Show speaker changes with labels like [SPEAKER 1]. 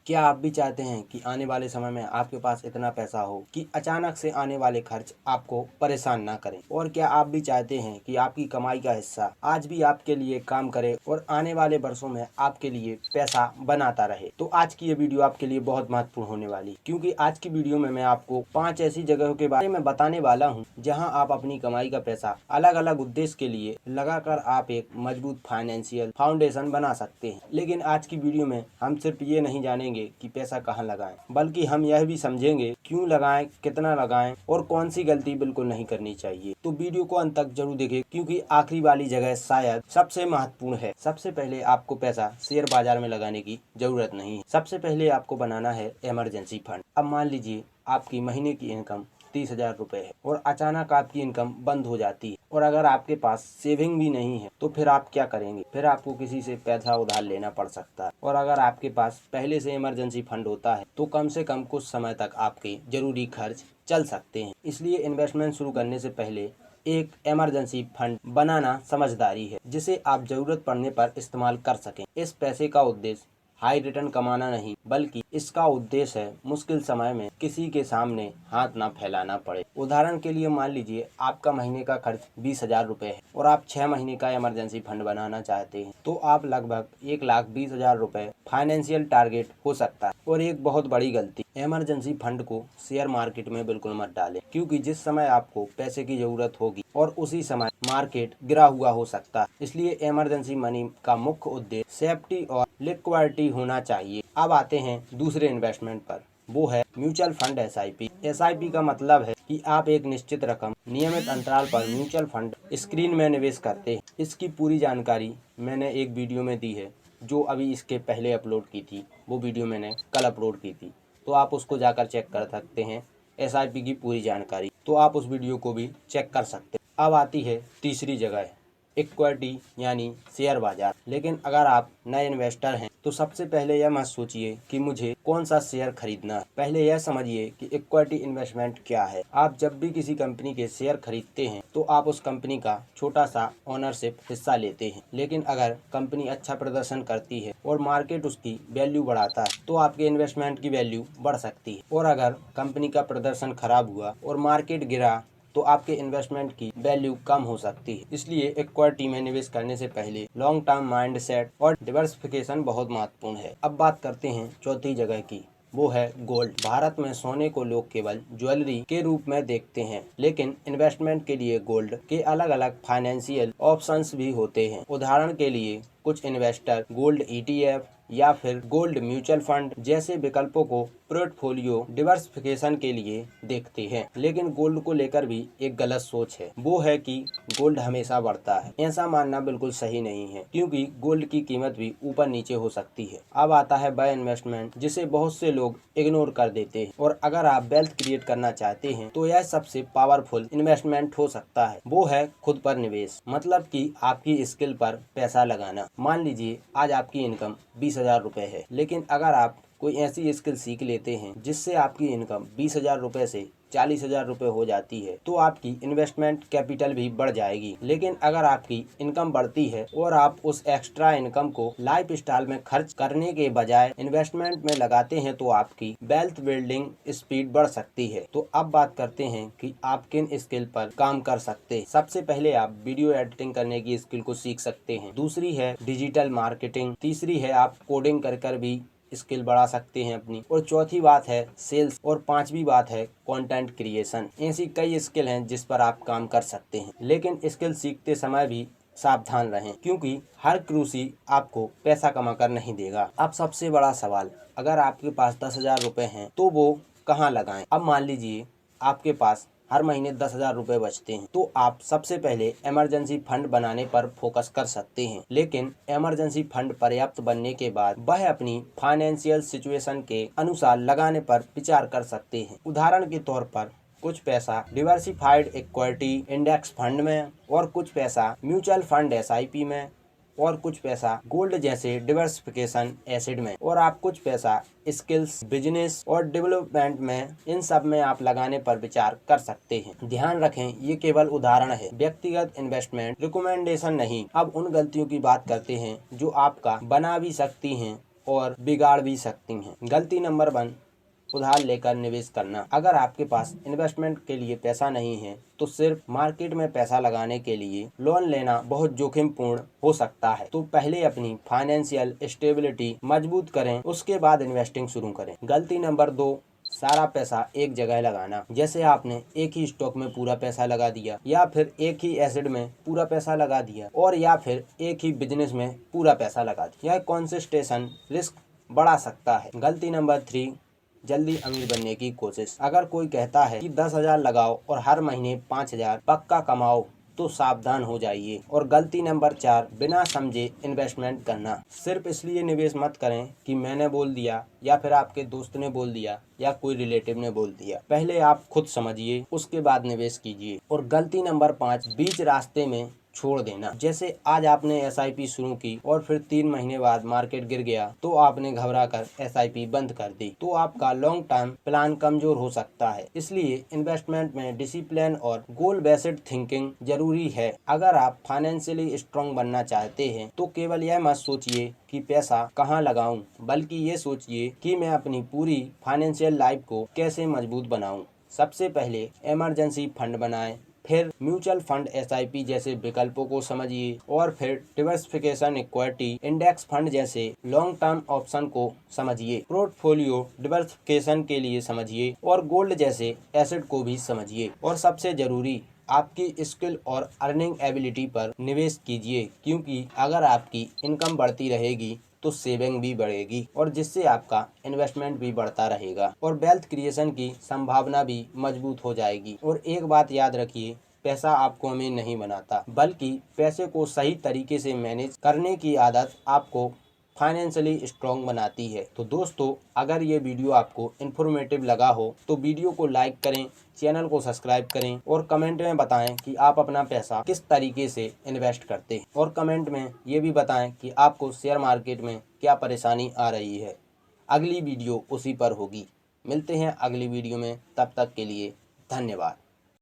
[SPEAKER 1] क्या आप भी चाहते हैं कि आने वाले समय में आपके पास इतना पैसा हो कि अचानक से आने वाले खर्च आपको परेशान ना करें? और क्या आप भी चाहते हैं कि आपकी कमाई का हिस्सा आज भी आपके लिए काम करे और आने वाले वर्षों में आपके लिए पैसा बनाता रहे? तो आज की ये वीडियो आपके लिए बहुत महत्वपूर्ण होने वाली, क्योंकि आज की वीडियो में मैं आपको 5 ऐसी जगहों के बारे में बताने वाला हूँ जहाँ आप अपनी कमाई का पैसा अलग अलग उद्देश्य के लिए लगाकर आप एक मजबूत फाइनेंशियल फाउंडेशन बना सकते हैं। लेकिन आज की वीडियो में हम सिर्फ ये नहीं जानेंगे कि पैसा कहाँ लगाएं, बल्कि हम यह भी समझेंगे क्यों लगाएं, कितना लगाएं और कौन सी गलती बिल्कुल नहीं करनी चाहिए। तो वीडियो को अंत तक जरूर देखें, क्योंकि आखिरी वाली जगह शायद सबसे महत्वपूर्ण है। सबसे पहले आपको पैसा शेयर बाजार में लगाने की जरूरत नहीं है। सबसे पहले आपको बनाना है इमरजेंसी फंड। अब मान लीजिए आपकी महीने की इनकम 30,000 रुपए है और अचानक आपकी इनकम बंद हो जाती है, और अगर आपके पास सेविंग भी नहीं है तो फिर आप क्या करेंगे? फिर आपको किसी से पैसा उधार लेना पड़ सकता है। और अगर आपके पास पहले से इमरजेंसी फंड होता है तो कम से कम कुछ समय तक आपके जरूरी खर्च चल सकते हैं। इसलिए इन्वेस्टमेंट शुरू करने से पहले एक इमरजेंसी फंड बनाना समझदारी है, जिसे आप जरूरत पड़ने पर इस्तेमाल कर सकें। इस पैसे का उद्देश्य हाई रिटर्न कमाना नहीं, बल्कि इसका उद्देश्य है मुश्किल समय में किसी के सामने हाथ ना फैलाना पड़े। उदाहरण के लिए मान लीजिए आपका महीने का खर्च 20,000 रुपए है और आप 6 महीने का इमरजेंसी फंड बनाना चाहते हैं, तो आप लगभग 1,20,000 रुपए फाइनेंशियल टारगेट हो सकता है। और एक बहुत बड़ी गलती, इमरजेंसी फंड को शेयर मार्केट में बिल्कुल मत डालें, क्योंकि जिस समय आपको पैसे की जरूरत होगी और उसी समय मार्केट गिरा हुआ हो सकता है। इसलिए इमरजेंसी मनी का मुख्य उद्देश्य सेफ्टी और लिक्विडिटी होना चाहिए। अब आते हैं दूसरे इन्वेस्टमेंट पर, वो है म्यूचुअल फंड SIP। SIP का मतलब है कि आप एक निश्चित रकम नियमित अंतराल पर म्यूचुअल फंड स्क्रीन में निवेश करते हैं। इसकी पूरी जानकारी मैंने एक वीडियो में दी है, जो अभी इसके पहले अपलोड की थी। वो वीडियो मैंने कल अपलोड की थी, तो आप उसको जाकर चेक कर सकते हैं। SIP की पूरी जानकारी, तो आप उस वीडियो को भी चेक कर सकते हैं। अब आती है तीसरी जगह, इक्विटी यानी शेयर बाजार। लेकिन अगर आप नए इन्वेस्टर हैं तो सबसे पहले यह मत सोचिए कि मुझे कौन सा शेयर खरीदना है। पहले यह समझिए कि इक्विटी इन्वेस्टमेंट क्या है। आप जब भी किसी कंपनी के शेयर खरीदते हैं तो आप उस कंपनी का छोटा सा ओनरशिप हिस्सा लेते हैं। लेकिन अगर कंपनी अच्छा प्रदर्शन करती है और मार्केट उसकी वैल्यू बढ़ाता है तो आपके इन्वेस्टमेंट की वैल्यू बढ़ सकती है। और अगर कंपनी का प्रदर्शन खराब हुआ और मार्केट गिरा तो आपके इन्वेस्टमेंट की वैल्यू कम हो सकती है। इसलिए इक्विटी में निवेश करने से पहले लॉन्ग टर्म माइंडसेट और डिवर्सिफिकेशन बहुत महत्वपूर्ण है। अब बात करते हैं चौथी जगह की, वो है गोल्ड। भारत में सोने को लोग केवल ज्वेलरी के रूप में देखते हैं, लेकिन इन्वेस्टमेंट के लिए गोल्ड के अलग अलग फाइनेंशियल ऑप्शंस भी होते हैं। उदाहरण के लिए कुछ इन्वेस्टर गोल्ड ETF या फिर गोल्ड म्यूचुअल फंड जैसे विकल्पों को पोर्टफोलियो डिवर्सिफिकेशन के लिए देखते हैं। लेकिन गोल्ड को लेकर भी एक गलत सोच है, वो है कि गोल्ड हमेशा बढ़ता है। ऐसा मानना बिल्कुल सही नहीं है, क्योंकि गोल्ड की कीमत भी ऊपर नीचे हो सकती है। अब आता है वह इन्वेस्टमेंट जिसे बहुत से लोग इग्नोर कर देते हैं, और अगर आप वेल्थ क्रिएट करना चाहते हैं तो यह सबसे पावरफुल इन्वेस्टमेंट हो सकता है। वो है खुद पर निवेश, मतलब कि आपकी स्किल पर पैसा लगाना। मान लीजिए आज आपकी इनकम 20,000 रुपए है, लेकिन अगर आप कोई ऐसी स्किल सीख लेते हैं जिससे आपकी इनकम 20,000 रुपए से 40,000 रुपए हो जाती है, तो आपकी इन्वेस्टमेंट कैपिटल भी बढ़ जाएगी। लेकिन अगर आपकी इनकम बढ़ती है और आप उस एक्स्ट्रा इनकम को लाइफ स्टाइल में खर्च करने के बजाय इन्वेस्टमेंट में लगाते हैं तो आपकी वेल्थ बिल्डिंग स्पीड बढ़ सकती है। तो अब बात करते हैं कि आप किन स्किल पर काम कर सकते हैं। सबसे पहले आप वीडियो एडिटिंग करने की स्किल को सीख सकते हैं। दूसरी है डिजिटल मार्केटिंग। तीसरी है आप कोडिंग कर भी स्किल बढ़ा सकते हैं अपनी। और चौथी बात है सेल्स। और पांचवी बात है कंटेंट क्रिएशन। ऐसी कई स्किल हैं जिस पर आप काम कर सकते हैं, लेकिन स्किल सीखते समय भी सावधान रहें, क्योंकि हर क्रूसी आपको पैसा कमा कर नहीं देगा। अब सबसे बड़ा सवाल, अगर आपके पास 10,000 रुपए हैं तो वो कहाँ लगाएं? अब मान लीजिए आपके पास हर महीने 10,000 रुपए बचते हैं, तो आप सबसे पहले इमरजेंसी फंड बनाने पर फोकस कर सकते हैं। लेकिन इमरजेंसी फंड पर्याप्त बनने के बाद वह अपनी फाइनेंशियल सिचुएशन के अनुसार लगाने पर विचार कर सकते हैं। उदाहरण के तौर पर कुछ पैसा डिवर्सिफाइड इक्विटी इंडेक्स फंड में, और कुछ पैसा म्यूचुअल फंड SIP में, और कुछ पैसा गोल्ड जैसे डिवर्सिफिकेशन एसिड में, और आप कुछ पैसा स्किल्स, बिजनेस और डेवलपमेंट में, इन सब में आप लगाने पर विचार कर सकते हैं। ध्यान रखें, ये केवल उदाहरण है, व्यक्तिगत इन्वेस्टमेंट रिकमेंडेशन नहीं। अब उन गलतियों की बात करते हैं जो आपका बना भी सकती हैं और बिगाड़ भी सकती हैं। गलती नंबर 1, उधार लेकर निवेश करना। अगर आपके पास इन्वेस्टमेंट के लिए पैसा नहीं है तो सिर्फ मार्केट में पैसा लगाने के लिए लोन लेना बहुत जोखिमपूर्ण हो सकता है। तो पहले अपनी फाइनेंशियल स्टेबिलिटी मजबूत करें, उसके बाद इन्वेस्टिंग शुरू करें। गलती नंबर 2, सारा पैसा एक जगह लगाना। जैसे आपने एक ही स्टॉक में पूरा पैसा लगा दिया, या फिर एक ही एसेट में पूरा पैसा लगा दिया, और या फिर एक ही बिजनेस में पूरा पैसा लगा दिया। यह कॉन्सेंट्रेशन रिस्क बढ़ा सकता है। गलती नंबर 3, जल्दी अमीर बनने की कोशिश। अगर कोई कहता है कि 10,000 लगाओ और हर महीने 5,000 पक्का कमाओ तो सावधान हो जाइए। और गलती नंबर 4, बिना समझे इन्वेस्टमेंट करना। सिर्फ इसलिए निवेश मत करें कि मैंने बोल दिया, या फिर आपके दोस्त ने बोल दिया, या कोई रिलेटिव ने बोल दिया। पहले आप खुद समझिए, उसके बाद निवेश कीजिए। और गलती नंबर 5, बीच रास्ते में छोड़ देना। जैसे आज आपने SIP शुरू की और फिर 3 महीने बाद मार्केट गिर गया तो आपने घबरा कर SIP बंद कर दी, तो आपका लॉन्ग टर्म प्लान कमजोर हो सकता है। इसलिए इन्वेस्टमेंट में डिसिप्लिन और गोल बेस्ड थिंकिंग जरूरी है। अगर आप फाइनेंशियली स्ट्रांग बनना चाहते हैं तो केवल यह मत सोचिए कि पैसा कहाँ लगाऊं, बल्कि ये सोचिए कि मैं अपनी पूरी फाइनेंशियल लाइफ को कैसे मजबूत बनाऊं। सबसे पहले इमरजेंसी फंड बनाएं, फिर म्यूचुअल फंड SIP जैसे विकल्पों को समझिए, और फिर डिवर्सिफिकेशन, इक्विटी, इंडेक्स फंड जैसे लॉन्ग टर्म ऑप्शन को समझिए। पोर्टफोलियो डिवर्सिफिकेशन के लिए समझिए, और गोल्ड जैसे एसेट को भी समझिए। और सबसे जरूरी, आपकी स्किल और अर्निंग एबिलिटी पर निवेश कीजिए, क्योंकि अगर आपकी इनकम बढ़ती रहेगी तो सेविंग भी बढ़ेगी, और जिससे आपका इन्वेस्टमेंट भी बढ़ता रहेगा और वेल्थ क्रिएशन की संभावना भी मजबूत हो जाएगी। और एक बात याद रखिए, पैसा आपको अमीर नहीं बनाता, बल्कि पैसे को सही तरीके से मैनेज करने की आदत आपको फाइनेंशियली स्ट्रांग बनाती है। तो दोस्तों, अगर ये वीडियो आपको इन्फॉर्मेटिव लगा हो तो वीडियो को लाइक करें, चैनल को सब्सक्राइब करें, और कमेंट में बताएं कि आप अपना पैसा किस तरीके से इन्वेस्ट करते हैं। और कमेंट में ये भी बताएं कि आपको शेयर मार्केट में क्या परेशानी आ रही है। अगली वीडियो उसी पर होगी। मिलते हैं अगली वीडियो में, तब तक के लिए धन्यवाद।